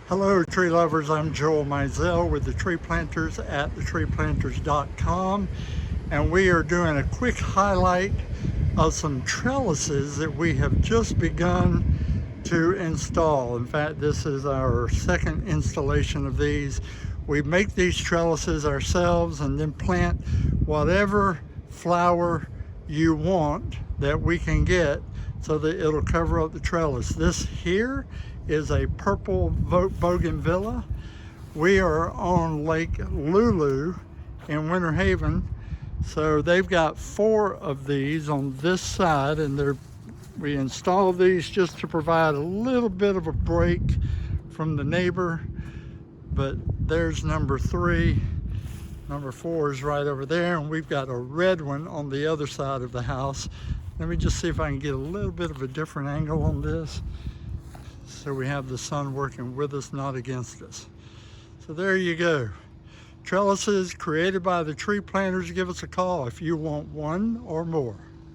Hello tree lovers, I'm Joel Mizell with the Tree Planters at thetreeplanters.com, and we are doing a quick highlight of some trellises that we have just begun to install. In fact, this is our second installation of these. We make these trellises ourselves and then plant whatever flower you want that we can get so that it'll cover up the trellis. This here is a purple Bougainvillea. We are on Lake Lulu in Winter Haven, so they've got 4 of these on this side, and we installed these just to provide a little bit of a break from the neighbor. But there's number 3. Number 4 is right over there, and we've got a red one on the other side of the house. Let me just see if I can get a little bit of a different angle on this, so we have the sun working with us, not against us. So there you go. Trellises created by the Tree Planters. Give us a call if you want one or more.